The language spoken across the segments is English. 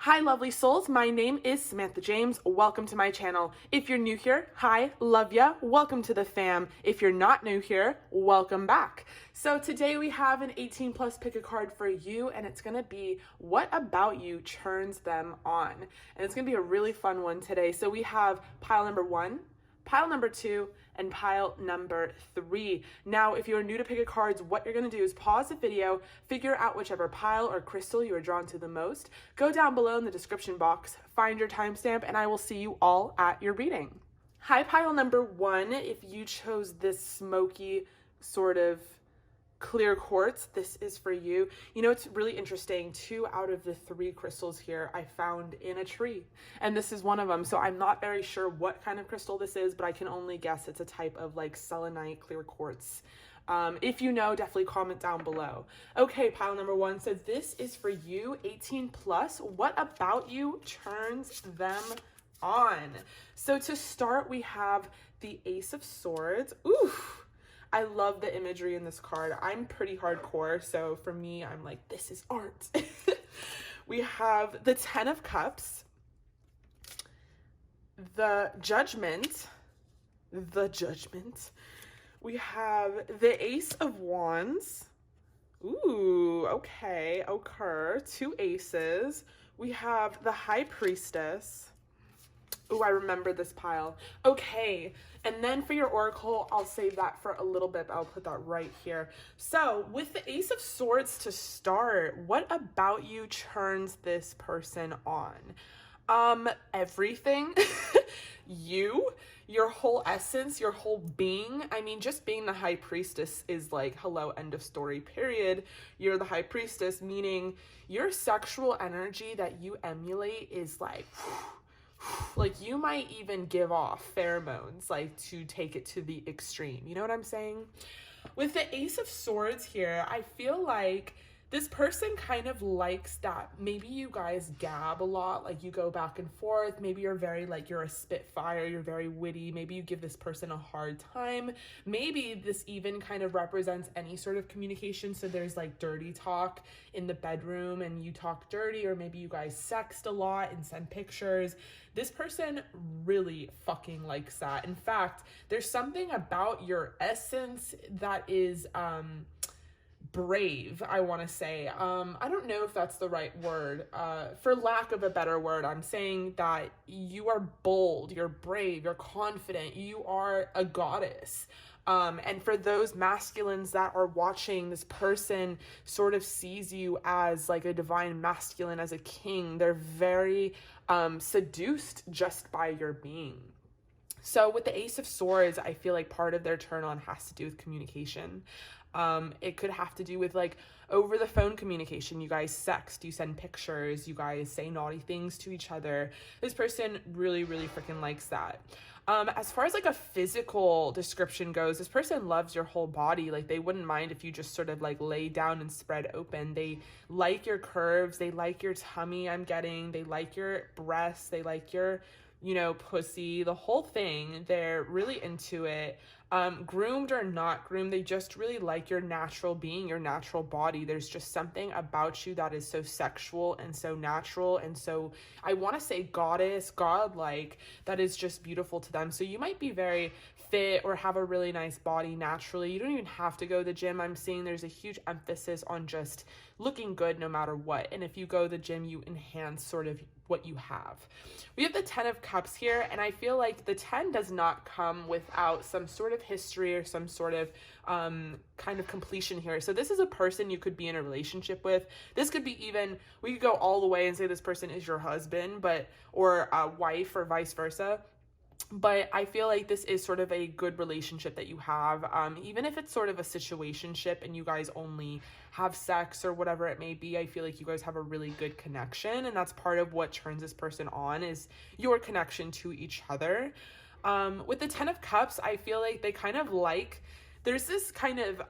Hi lovely souls, my name is Samantha James. Welcome to my channel. If you're new here, hi, love ya, welcome to the fam. If you're not new here, welcome back. So today we have an 18 plus pick a card for you, and it's gonna be what about you turns them on. And it's gonna be a really fun one today. So we have pile number 1, pile number 2, and pile number 3. Now, if you're new to pick a cards, what you're gonna do is pause the video, figure out whichever pile or crystal you are drawn to the most, go down below in the description box, find your timestamp, and I will see you all at your reading. Hi, pile number 1. If you chose this smoky sort of clear quartz, this is for you. You know, it's really interesting. 2 out of the 3 crystals here I found in a tree, and this is one of them. So I'm not very sure what kind of crystal this is, but I can only guess it's a type of like selenite clear quartz. If you know, definitely comment down below. Okay, pile number 1. So this is for you, 18 plus. What about you turns them on? So to start, we have the Ace of Swords. Oof. I love the imagery in this card. I'm pretty hardcore, so for me, I'm like, this is art. We have the 10 of Cups, the Judgment, we have the Ace of Wands. Ooh, okay, 2 aces. We have the High Priestess. Ooh, I remember this pile. Okay, and then for your oracle, I'll save that for a little bit, but I'll put that right here. So with the Ace of Swords to start, what about you turns this person on? Everything. Your whole essence, your whole being. I mean, just being the High Priestess is like, hello, end of story, period. You're the High Priestess, meaning your sexual energy that you emulate is like you might even give off pheromones, like to take it to the extreme. You know what I'm saying? With the Ace of Swords here, I feel like this person kind of likes that. Maybe you guys gab a lot, like you go back and forth. Maybe you're very like, you're a spitfire, you're very witty. Maybe you give this person a hard time. Maybe this even kind of represents any sort of communication. So there's like dirty talk in the bedroom and you talk dirty, or maybe you guys sext a lot and send pictures. This person really fucking likes that. In fact, there's something about your essence that is, brave, I want to say. I don't know if that's the right word. For lack of a better word, I'm saying that you are bold, you're brave, you're confident, you are a goddess. And for those masculines that are watching, this person sort of sees you as like a divine masculine, as a king. They're very seduced just by your being. So with the Ace of Swords, I feel like part of their turn on has to do with communication. It could have to do with like over the phone communication. You guys sext, you send pictures, you guys say naughty things to each other. This person really, really freaking likes that. As far as like a physical description goes, this person loves your whole body. Like they wouldn't mind if you just sort of like lay down and spread open. They like your curves. They like your tummy, I'm getting. They like your breasts. They like your, you know, pussy, the whole thing. They're really into it. Groomed or not groomed, they just really like your natural being, your natural body. There's just something about you that is so sexual and so natural and so, I want to say goddess, godlike, that is just beautiful to them. So you might be very fit or have a really nice body naturally. You don't even have to go to the gym. I'm seeing there's a huge emphasis on just looking good no matter what. And if you go to the gym, you enhance sort of what you have. We have the 10 of Cups here, and I feel like the 10 does not come without some sort of history or some sort of kind of completion here. So this is a person you could be in a relationship with. This could be even, we could go all the way and say this person is your husband, but or a wife or vice versa. But I feel like this is sort of a good relationship that you have, even if it's sort of a situationship and you guys only have sex or whatever it may be. I feel like you guys have a really good connection, and that's part of what turns this person on, is your connection to each other. With the 10 of Cups, I feel like they kind of like, there's this kind of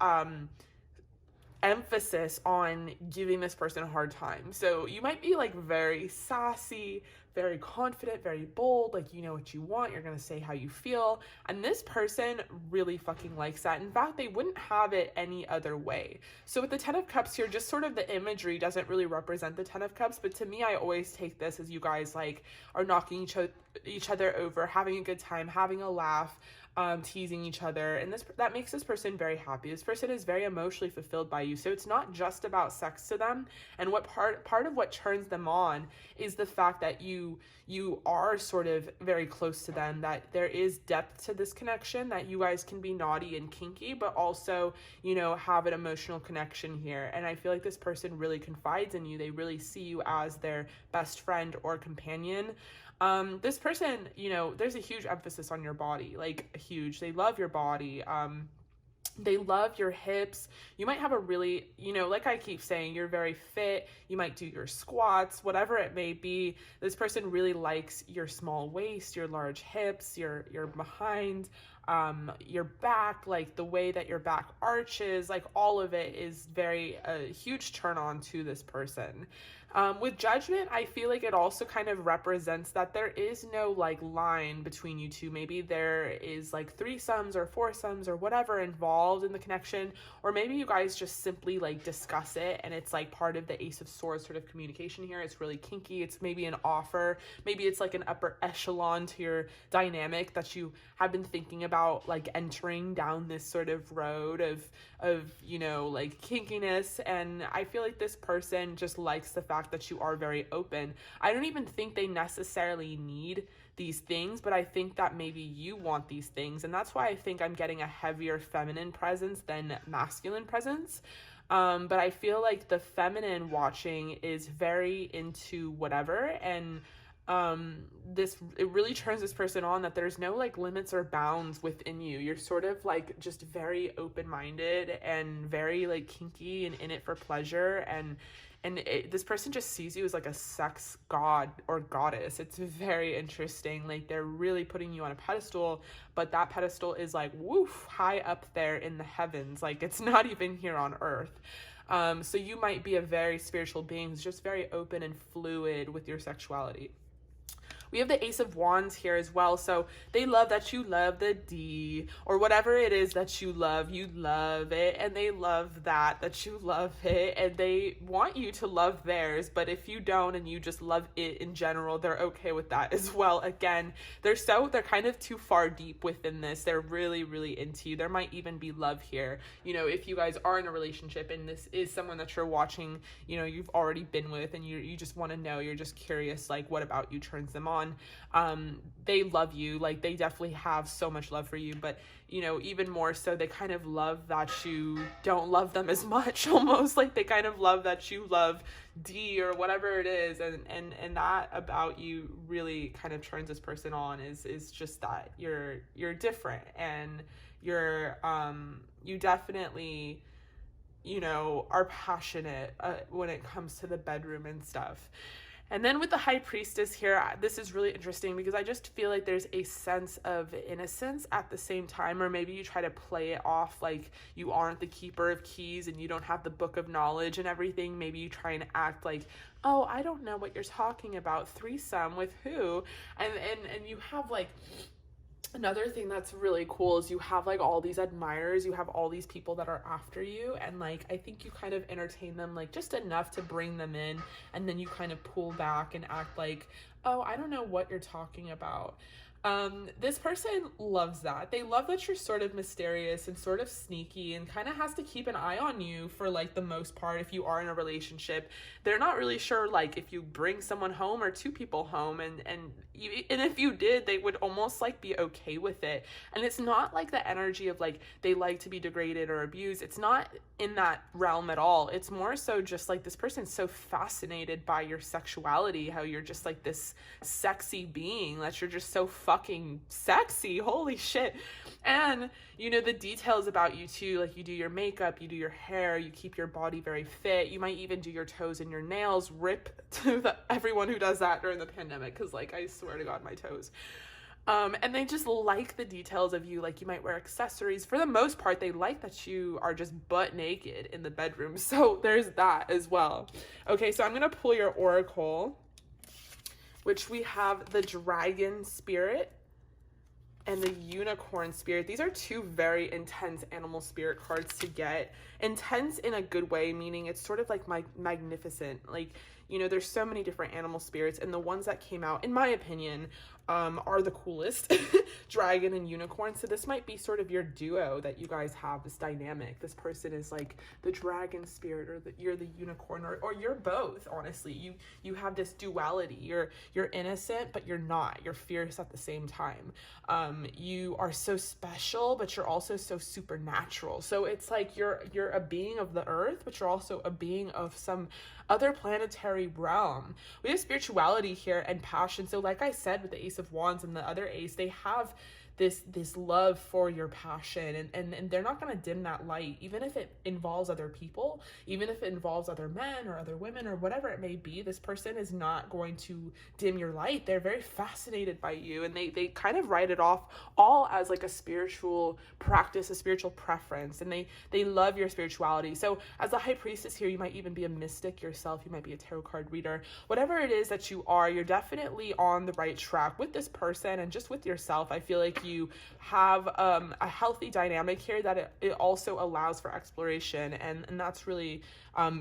emphasis on giving this person a hard time. So you might be like very sassy, very confident, very bold, like you know what you want, you're gonna say how you feel, and this person really fucking likes that. In fact, they wouldn't have it any other way. So with the Ten of Cups here, just sort of the imagery doesn't really represent the Ten of Cups, but to me, I always take this as you guys like are knocking each other over, having a good time, having a laugh, teasing each other, and that makes this person very happy. This person is very emotionally fulfilled by you, so it's not just about sex to them. And what part of what turns them on is the fact that you are sort of very close to them, that there is depth to this connection, that you guys can be naughty and kinky, but also, you know, have an emotional connection here. And I feel like this person really confides in you. They really see you as their best friend or companion. This person, you know, there's a huge emphasis on your body, like huge. They love your body. They love your hips. You might have a really, you know, like I keep saying, you're very fit. You might do your squats, whatever it may be. This person really likes your small waist, your large hips, your behind, your back, like the way that your back arches, like all of it is a huge turn on to this person. With Judgment, I feel like it also kind of represents that there is no like line between you two. Maybe there is like threesomes or foursomes or whatever involved in the connection, or maybe you guys just simply like discuss it and it's like part of the Ace of Swords sort of communication here. It's really kinky. It's maybe an offer. Maybe it's like an upper echelon to your dynamic that you have been thinking about, like entering down this sort of road of you know, like kinkiness. And I feel like this person just likes the fact that you are very open. I don't even think they necessarily need these things, but I think that maybe you want these things, and that's why I think I'm getting a heavier feminine presence than masculine presence. But I feel like the feminine watching is very into whatever, and it really turns this person on that there's no like limits or bounds within you. You're sort of like just very open-minded and very like kinky and in it for pleasure, and this person just sees you as like a sex god or goddess. It's very interesting. Like they're really putting you on a pedestal, but that pedestal is like woof high up there in the heavens. Like it's not even here on earth. So you might be a very spiritual being who's just very open and fluid with your sexuality. We have the Ace of Wands here as well. So they love that you love the D, or whatever it is that you love it. And they love that you love it. And they want you to love theirs. But if you don't and you just love it in general, they're okay with that as well. Again, they're kind of too far deep within this. They're really, really into you. There might even be love here. You know, if you guys are in a relationship and this is someone that you're watching, you know, you've already been with, and you just want to know, you're just curious, like what about you turns them on. They love you, like they definitely have so much love for you, but you know, even more so, they kind of love that you don't love them as much, almost like they kind of love that you love D or whatever it is, and that about you really kind of turns this person on, is just that you're different, and you definitely, you know, are passionate when it comes to the bedroom and stuff. And then with the High Priestess here, this is really interesting because I just feel like there's a sense of innocence at the same time, or maybe you try to play it off like you aren't the keeper of keys and you don't have the book of knowledge and everything. Maybe you try and act like, oh, I don't know what you're talking about, threesome with who? And you have like, another thing that's really cool is you have like all these admirers, you have all these people that are after you, and like I think you kind of entertain them like just enough to bring them in, and then you kind of pull back and act like, oh, I don't know what you're talking about. This person loves that. They love that you're sort of mysterious and sort of sneaky and kind of has to keep an eye on you for like the most part. If you are in a relationship, they're not really sure like if you bring someone home or two people home, and if you did, they would almost like be okay with it. And it's not like the energy of like they like to be degraded or abused. It's not in that realm at all. It's more so just like this person's so fascinated by your sexuality, how you're just like this sexy being, that you're just so fucking sexy, holy shit. And you know, the details about you too, like you do your makeup, you do your hair, you keep your body very fit, you might even do your toes and your nails. Rip to everyone who does that during the pandemic, because like I swear to God, my toes. And they just like the details of you. Like, you might wear accessories. For the most part, they like that you are just butt naked in the bedroom. So there's that as well. Okay, so I'm going to pull your oracle, which we have the dragon spirit and the unicorn spirit. These are two very intense animal spirit cards to get. Intense in a good way, meaning it's sort of like magnificent. Like, you know, there's so many different animal spirits, and the ones that came out, in my opinion, are the coolest. Dragon and unicorn. So this might be sort of your duo that you guys have, this dynamic. This person is like the dragon spirit, or you're the unicorn, or you're both. Honestly, you have this duality. You're innocent, but you're not. You're fierce at the same time. You are so special, but you're also so supernatural. So it's like you're a being of the earth, but you're also a being of some other planetary realm. We have spirituality here and passion. So like I said, with the Ace of Wands and the other ace, they have this love for your passion, and they're not going to dim that light, even if it involves other people, even if it involves other men or other women or whatever it may be. This person is not going to dim your light. They're very fascinated by you, and they kind of write it off all as like a spiritual practice, a spiritual preference, and they love your spirituality. So as the high priestess here, you might even be a mystic yourself. You might be a tarot card reader. Whatever it is that you are, you're definitely on the right track with this person and just with yourself. I feel like you have a healthy dynamic here that it also allows for exploration, and that's really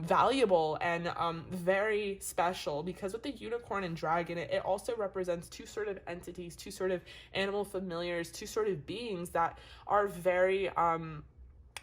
valuable and very special, because with the unicorn and dragon, it also represents two sort of entities, two sort of animal familiars, two sort of beings that are very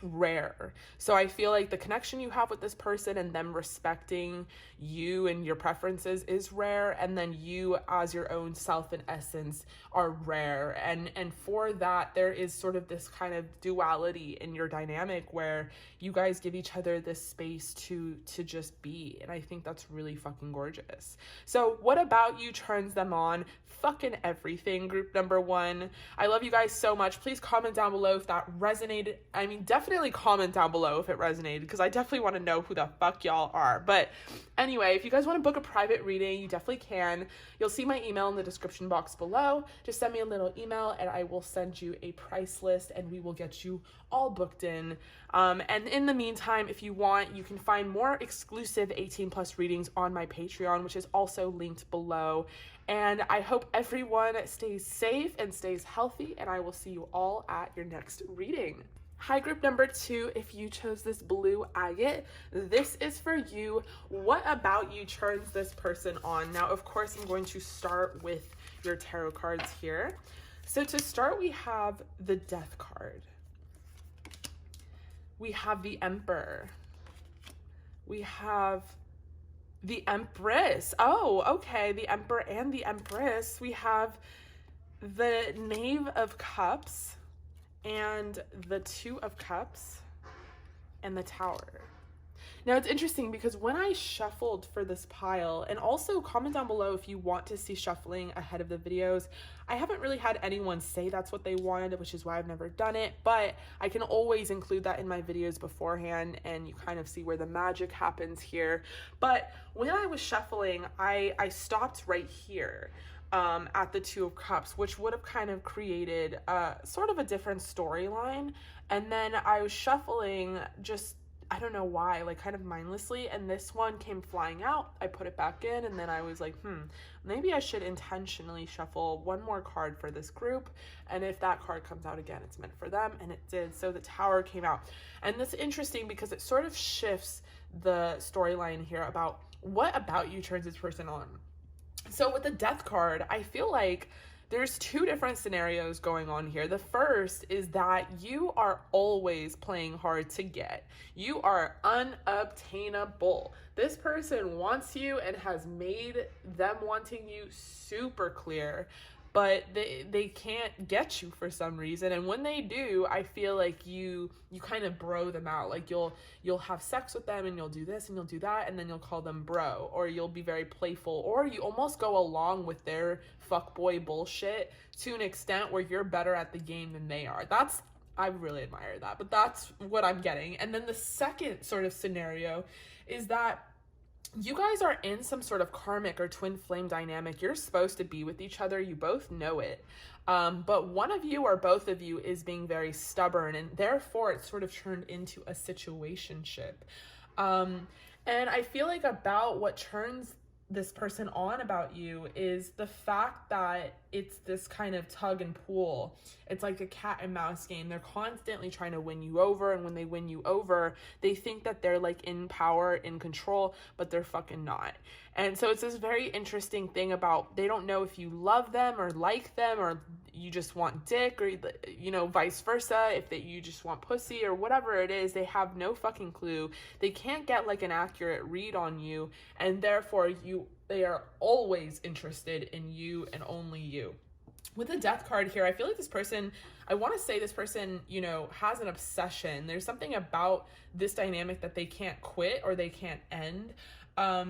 rare. So I feel like the connection you have with this person and them respecting you and your preferences is rare, and then you as your own self and essence are rare, and for that there is sort of this kind of duality in your dynamic where you guys give each other this space to just be, and I think that's really fucking gorgeous. So what about you turns them on? Fucking everything, group number one. I love you guys so much. Please comment down below if that resonated. I mean, definitely comment down below if it resonated, because I definitely want to know who the fuck y'all are. But anyway, if you guys want to book a private reading, you definitely can. You'll see my email in the description box below. Just send me a little email and I will send you a price list, and we will get you all booked in. And in the meantime, if you want, you can find more exclusive 18+ readings on my Patreon, which is also linked below. And I hope everyone stays safe and stays healthy, and I will see you all at your next reading. Hi, group number two. If you chose this blue agate, this is for you. What about you turns this person on? Now, of course, I'm going to start with your tarot cards here. So to start, we have the Death card. We have the Emperor. We have the Empress. Oh, okay. The Emperor and the Empress. We have the Knave of Cups and the Two of Cups and the Tower. Now, it's interesting because when I shuffled for this pile, and also comment down below if you want to see shuffling ahead of the videos. I haven't really had anyone say that's what they wanted, which is why I've never done it, but I can always include that in my videos beforehand, and you kind of see where the magic happens here. But when I was shuffling, I stopped right here at the Two of Cups, which would have kind of created sort of a different storyline. And then I was shuffling just, I don't know why, like kind of mindlessly, and this one came flying out. I put it back in, and then I was like, maybe I should intentionally shuffle one more card for this group, and if that card comes out again, it's meant for them, and it did. So the Tower came out, and that's interesting because it sort of shifts the storyline here about what about you turns this person on. So with the Death card, I feel like there's two different scenarios going on here. The first is that you are always playing hard to get. You are unobtainable. This person wants you and has made them wanting you super clear, but they can't get you for some reason. And when they do, I feel like you kind of bro them out. Like you'll have sex with them and you'll do this and you'll do that, and then you'll call them bro, or you'll be very playful, or you almost go along with their fuckboy bullshit to an extent where you're better at the game than they are. I really admire that, but that's what I'm getting. And then the second sort of scenario is that you guys are in some sort of karmic or twin flame dynamic. You're supposed to be with each other. You both know it. But one of you or both of you is being very stubborn, and therefore it's sort of turned into a situationship. And I feel like about what turns this person on about you is the fact that it's this kind of tug and pull. It's like a cat and mouse game. They're constantly trying to win you over, and when they win you over, they think that they're like in power, in control, but they're fucking not. And so it's this very interesting thing about, they don't know if you love them or like them, or you just want dick, or, you know, vice versa, if that you just want pussy or whatever it is. They have no fucking clue. They can't get like an accurate read on you, and therefore they are always interested in you and only you. With the Death card here, I feel like this person, I want to say this person, you know, has an obsession. There's something about this dynamic that they can't quit or they can't end.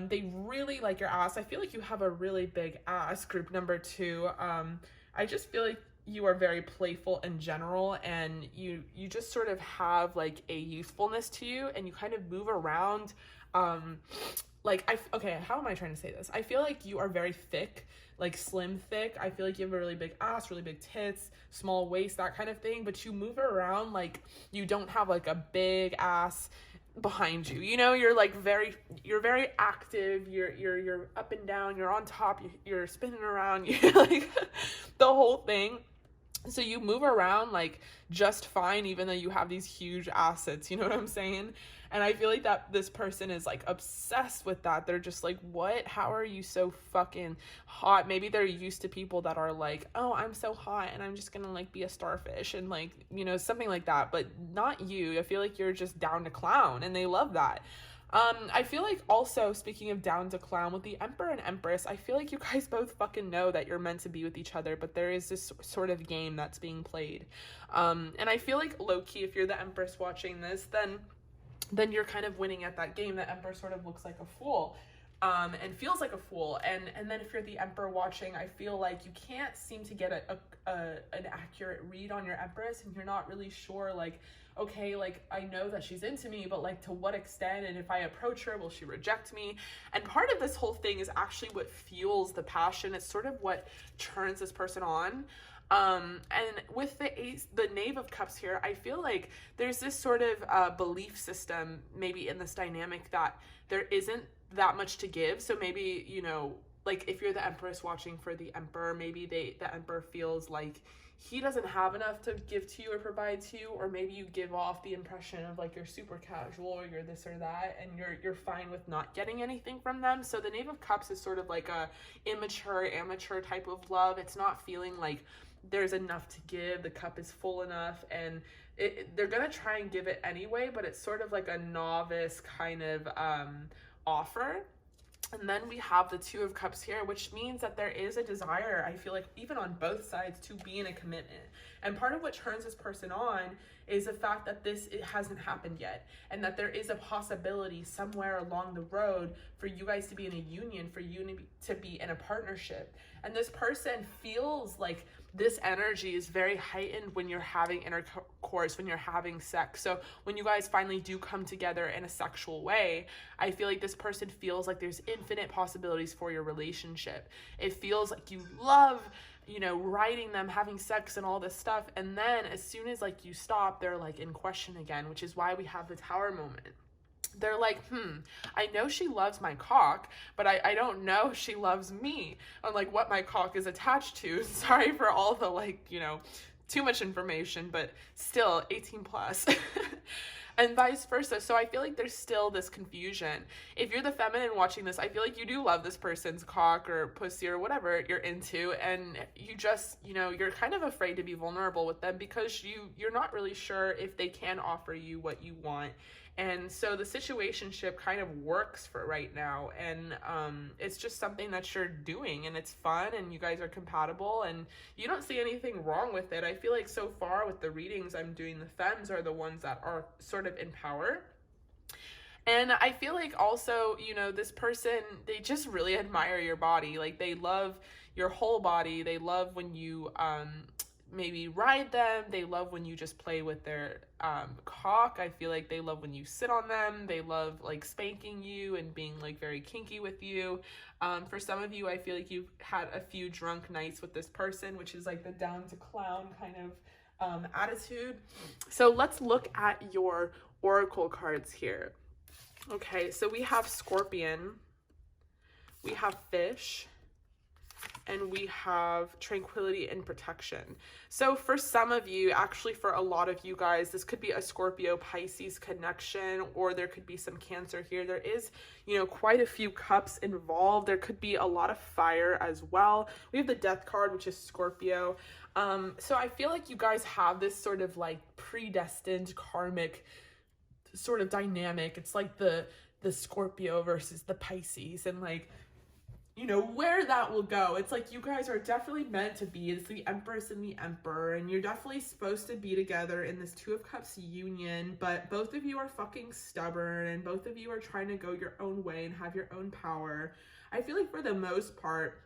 They really like your ass. I feel like you have a really big ass, group number 2. I just feel like you are very playful in general, and you just sort of have like a youthfulness to you, and you kind of move around. Okay, how am I trying to say this? I feel like you are very thick, like slim thick. I feel like you have a really big ass, really big tits, small waist, that kind of thing, but you move around like you don't have like a big ass behind you. You know, you're very active, you're up and down, you're on top, you're spinning around, you're like the whole thing. So you move around like just fine, even though you have these huge assets, you know what I'm saying? And I feel like that this person is like obsessed with that. They're just like, what? How are you so fucking hot? Maybe they're used to people that are like, oh, I'm so hot and I'm just gonna like be a starfish and like, you know, something like that, but not you. I feel like you're just down to clown, and they love that. I feel like also, speaking of down to clown, with the Emperor and Empress, I feel like you guys both fucking know that you're meant to be with each other, but there is this sort of game that's being played. And I feel like low-key, if you're the Empress watching this, then you're kind of winning at that game. The Emperor sort of looks like a fool, and feels like a fool. And then if you're the Emperor watching, I feel like you can't seem to get an accurate read on your Empress, and you're not really sure, like, okay, like, I know that she's into me, but like to what extent, and if I approach her, will she reject me? And part of this whole thing is actually what fuels the passion. It's sort of what turns this person on. And with the Knave of Cups here, I feel like there's this sort of belief system maybe in this dynamic that there isn't that much to give. So maybe, you know, like if you're the Empress watching for the Emperor, maybe the Emperor feels like he doesn't have enough to give to you or provide to you, or maybe you give off the impression of like you're super casual or you're this or that, and you're fine with not getting anything from them. So the Knave of Cups is sort of like a immature, amateur type of love. It's not feeling like there's enough to give, the cup is full enough, and they're gonna try and give it anyway, but it's sort of like a novice kind of offer. And then we have the Two of Cups here, which means that there is a desire, I feel like, even on both sides, to be in a commitment. And part of what turns this person on is the fact that it hasn't happened yet, and that there is a possibility somewhere along the road for you guys to be in a union, for you to be in a partnership. And this person feels like this energy is very heightened when you're having intercourse, when you're having sex. So when you guys finally do come together in a sexual way, I feel like this person feels like there's infinite possibilities for your relationship. It feels like you love, you know, riding them, having sex and all this stuff. And then as soon as like you stop, they're like in question again, which is why we have the Tower moment. They're like, I know she loves my cock, but I don't know if she loves me, or like what my cock is attached to. Sorry for all the, like, you know, too much information, but still 18 plus. And vice versa. So I feel like there's still this confusion. If you're the feminine watching this, I feel like you do love this person's cock or pussy or whatever you're into, and you just, you know, you're kind of afraid to be vulnerable with them because you're not really sure if they can offer you what you want. And so the situationship kind of works for right now, and it's just something that you're doing, and it's fun, and you guys are compatible, and you don't see anything wrong with it. I feel like so far with the readings I'm doing, the femmes are the ones that are sort of in power. And I feel like also, you know, this person, they just really admire your body. Like, they love your whole body. They love when you maybe ride them. They love when you just play with their cock. I feel like they love when you sit on them. They love like spanking you and being like very kinky with you. For some of you, I feel like you've had a few drunk nights with this person, which is like the down to clown kind of attitude. So let's look at your oracle cards here. Okay, so we have Scorpion, we have Fish, and we have Tranquility and Protection. So for some of you, actually for a lot of you guys, this could be a Scorpio Pisces connection, or there could be some Cancer here. There is, you know, quite a few cups involved. There could be a lot of fire as well. We have the Death card, which is Scorpio. So I feel like you guys have this sort of like predestined karmic sort of dynamic. It's like the Scorpio versus the Pisces, and like, you know, where that will go. It's like you guys are definitely meant to be. It's the Empress and the Emperor, and you're definitely supposed to be together in this Two of Cups union, but both of you are fucking stubborn, and both of you are trying to go your own way and have your own power. I feel like for the most part,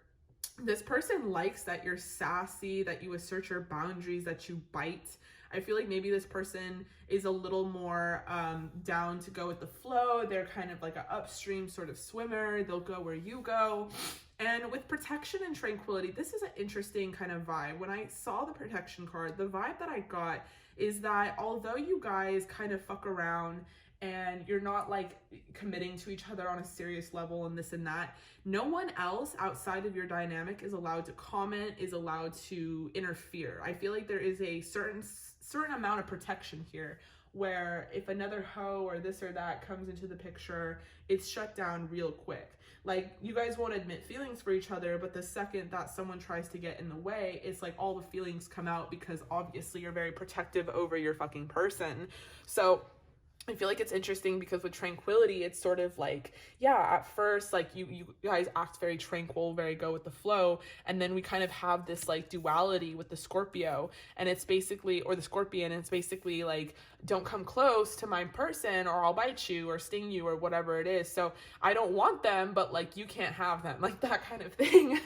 this person likes that you're sassy, that you assert your boundaries, that you bite. I feel like maybe this person is a little more down to go with the flow. They're kind of like an upstream sort of swimmer. They'll go where you go. And with Protection and Tranquility, this is an interesting kind of vibe. When I saw the Protection card, the vibe that I got is that although you guys kind of fuck around and you're not like committing to each other on a serious level and this and that, no one else outside of your dynamic is allowed to comment, is allowed to interfere. I feel like there is a certain amount of protection here, where if another hoe or this or that comes into the picture, it's shut down real quick. Like, you guys won't admit feelings for each other, but the second that someone tries to get in the way, it's like all the feelings come out, because obviously you're very protective over your fucking person. So I feel like it's interesting because with Tranquility, it's sort of like, yeah, at first, like you guys act very tranquil, very go with the flow. And then we kind of have this like duality with the Scorpio, and it's basically, or the Scorpion, and it's basically like, don't come close to my person or I'll bite you or sting you or whatever it is. So I don't want them, but like, you can't have them, like that kind of thing.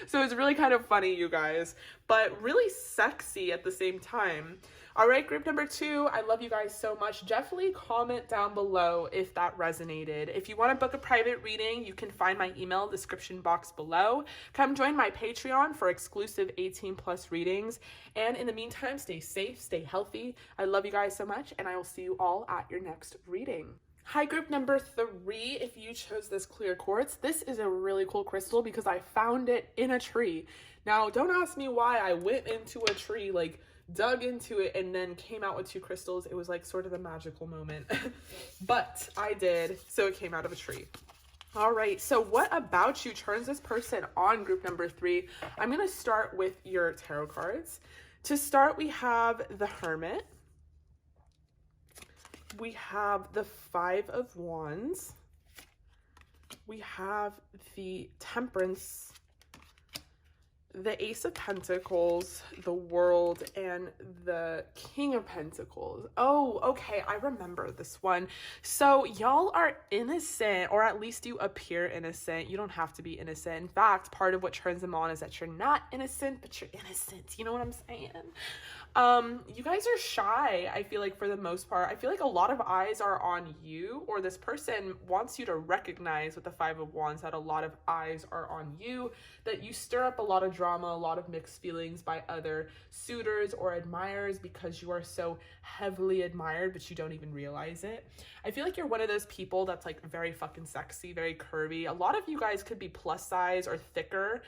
So it's really kind of funny, you guys, but really sexy at the same time. All right, group number 2, I love you guys so much. Definitely comment down below if that resonated. If you want to book a private reading, you can find my email description box below. Come join my Patreon for exclusive 18+ readings. And in the meantime, stay safe, stay healthy. I love you guys so much, and I will see you all at your next reading. Hi, group number 3. If you chose this clear quartz, this is a really cool crystal because I found it in a tree. Now, don't ask me why I went into a tree, like dug into it and then came out with 2 crystals. It was like sort of a magical moment, but I did. So it came out of a tree. All right. So what about you turns this person on, group number 3? I'm going to start with your tarot cards. To start, we have the Hermit. We have the 5 of Wands. We have the Temperance, the Ace of Pentacles, the World, and the King of Pentacles. Oh, okay, I remember this one. So y'all are innocent, or at least you appear innocent. You don't have to be innocent. In fact, part of what turns them on is that you're not innocent, but you're innocent. You know what I'm saying? You guys are shy, I feel like, for the most part. I feel like a lot of eyes are on you, or this person wants you to recognize with the 5 of Wands that a lot of eyes are on you, that you stir up a lot of drama, a lot of mixed feelings by other suitors or admirers because you are so heavily admired, but you don't even realize it. I feel like you're one of those people that's like very fucking sexy, very curvy. A lot of you guys could be plus size or thicker.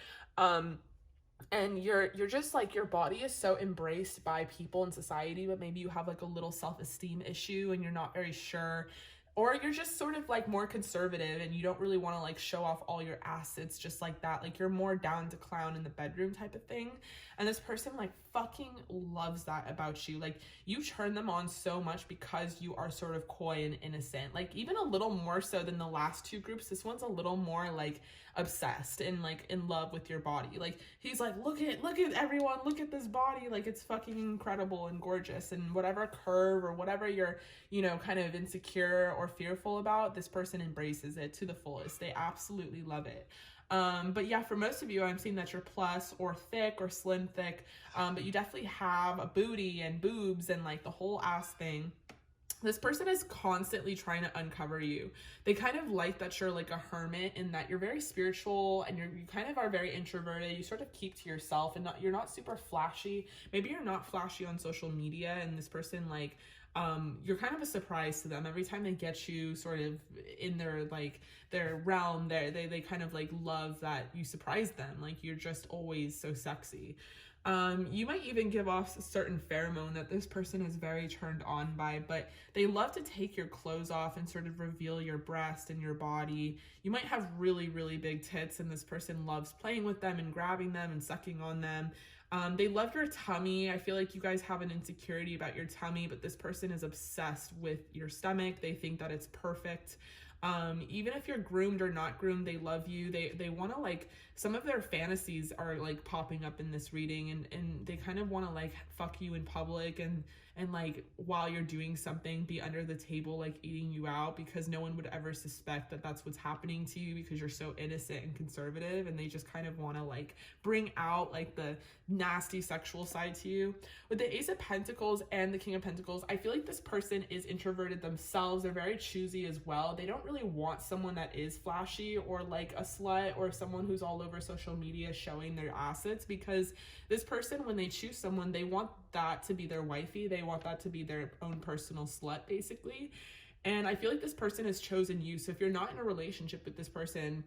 And you're just like, your body is so embraced by people in society, but maybe you have like a little self-esteem issue and you're not very sure, or you're just sort of like more conservative and you don't really want to like show off all your assets just like that. Like, you're more down to clown in the bedroom type of thing. And this person like fucking loves that about you. Like, you turn them on so much because you are sort of coy and innocent. Like, even a little more so than the last 2 groups. This one's a little more like obsessed and like in love with your body. Like, he's like, look at everyone, look at this body, like it's fucking incredible and gorgeous, and whatever curve or whatever you're, you know, kind of insecure or fearful about, this person embraces it to the fullest. They absolutely love it. But yeah, for most of you, I'm seeing that you're plus or thick or slim thick, but you definitely have a booty and boobs and like the whole ass thing. This person is constantly trying to uncover you. They kind of like that you're like a hermit, and that you're very spiritual, and you kind of are very introverted. You sort of keep to yourself, and you're not super flashy. Maybe you're not flashy on social media, and this person like you're kind of a surprise to them. Every time they get you sort of in their realm, they kind of like love that you surprise them. Like you're just always so sexy. You might even give off a certain pheromone that this person is very turned on by, but they love to take your clothes off and sort of reveal your breast and your body. You might have really, really big tits, and this person loves playing with them and grabbing them and sucking on them. They love your tummy. I feel like you guys have an insecurity about your tummy, but this person is obsessed with your stomach. They think that it's perfect. Even if you're groomed or not groomed, they love you. They want to like, some of their fantasies are like popping up in this reading, and they kind of want to like fuck you in public, and like while you're doing something, be under the table like eating you out, because no one would ever suspect that that's what's happening to you, because you're so innocent and conservative, and they just kind of want to like bring out like the nasty sexual side to you. With the Ace of Pentacles and the King of Pentacles, I feel like this person is introverted themselves. They're very choosy as well. They don't really want someone that is flashy or like a slut or someone who's all over social media showing their assets, because this person, when they choose someone, they want that to be their wifey. They want that to be their own personal slut, basically. And I feel like this person has chosen you. So if you're not in a relationship with this person,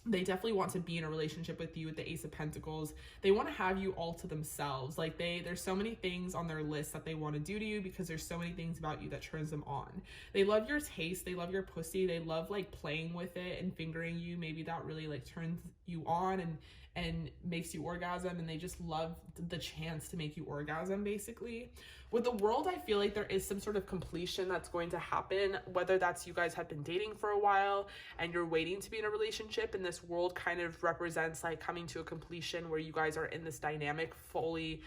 they definitely want to be in a relationship with you. With the Ace of Pentacles, they want to have you all to themselves. Like there's so many things on their list that they want to do to you, because there's so many things about you that turns them on. They love your taste. They love your pussy. They love like playing with it and fingering you. Maybe that really like turns you on and makes you orgasm, and they just love the chance to make you orgasm, basically. With the World, I feel like there is some sort of completion that's going to happen, whether that's you guys have been dating for a while and you're waiting to be in a relationship, and this World kind of represents like coming to a completion where you guys are in this dynamic fully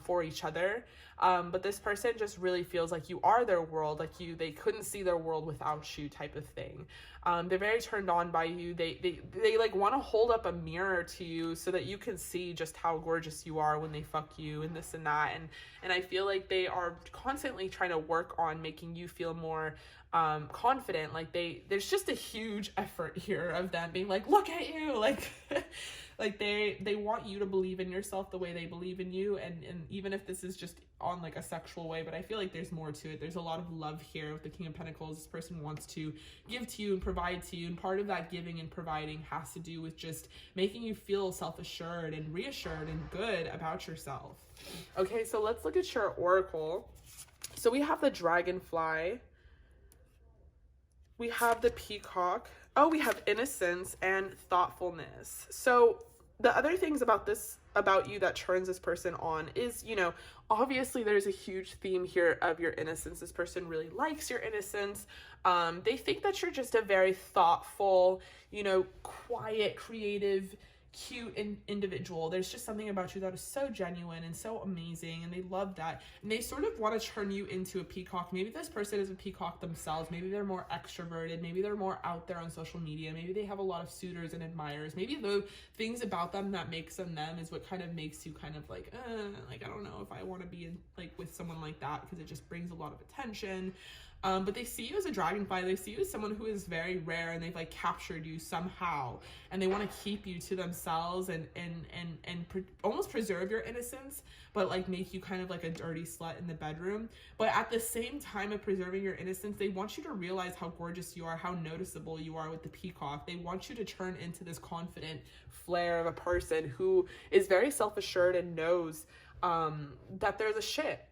for each other. But this person just really feels like you are their world, like they couldn't see their world without you, type of thing. They're very turned on by you. They like want to hold up a mirror to you so that you can see just how gorgeous you are when they fuck you and this and that. And I feel like they are constantly trying to work on making you feel more confident. Like there's just a huge effort here of them being like, look at you, like like they want you to believe in yourself the way they believe in you, and even if this is just on like a sexual way, but I feel like there's more to it. There's a lot of love here with the King of Pentacles. This person wants to give to you and provide to you, and part of that giving and providing has to do with just making you feel self-assured and reassured and good about yourself. Okay, so let's look at your oracle. So we have the Dragonfly, we have the Peacock, oh, we have innocence and thoughtfulness. So the other things about you that turns this person on is, you know, obviously there's a huge theme here of your innocence. This person really likes your innocence. They think that you're just a very thoughtful, you know, quiet, creative, cute individual. There's just something about you that is so genuine and so amazing, and they love that, and they sort of want to turn you into a peacock. Maybe this person is a peacock themselves. Maybe they're more extroverted. Maybe they're more out there on social media. Maybe they have a lot of suitors and admirers. Maybe the things about them that makes them them is what kind of makes you kind of like I don't know if I want to be in, like with someone like that, because it just brings a lot of attention. But they see you as a dragonfly. They see you as someone who is very rare, and they've like captured you somehow, and they want to keep you to themselves and almost preserve your innocence, but like make you kind of like a dirty slut in the bedroom. But at the same time of preserving your innocence, they want you to realize how gorgeous you are, how noticeable you are with the peacock. They want you to turn into this confident flair of a person who is very self-assured and knows that they're the shit.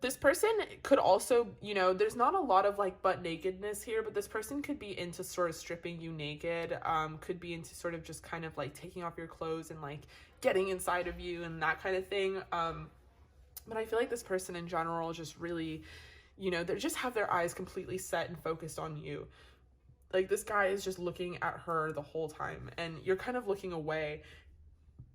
This person could also, you know, there's not a lot of like butt nakedness here, but this person could be into sort of stripping you naked, could be into sort of just kind of like taking off your clothes and like getting inside of you and that kind of thing. But I feel like this person in general just really, you know, they just have their eyes completely set and focused on you. Like this guy is just looking at her the whole time, and you're kind of looking away.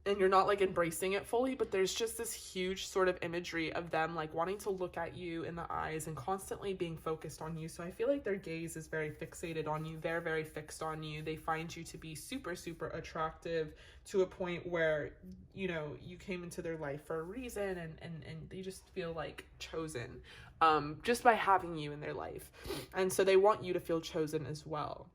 and you're not like embracing it fully, but there's just this huge sort of imagery of them like wanting to look at you in the eyes and constantly being focused on you. So I feel like their gaze is very fixated on you. They're very fixed on you. They find you to be super, super attractive to a point where, you know, you came into their life for a reason, and they just feel like chosen just by having you in their life. And so they want you to feel chosen as well.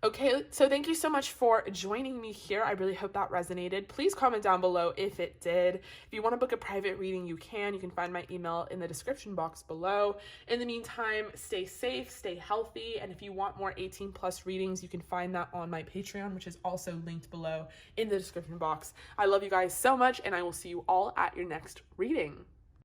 Okay, so thank you so much for joining me here. I really hope that resonated. Please comment down below if it did. If you want to book a private reading, you can. You can find my email in the description box below. In the meantime, stay safe, stay healthy, and if you want more 18+ readings, you can find that on my Patreon, which is also linked below in the description box. I love you guys so much, and I will see you all at your next reading.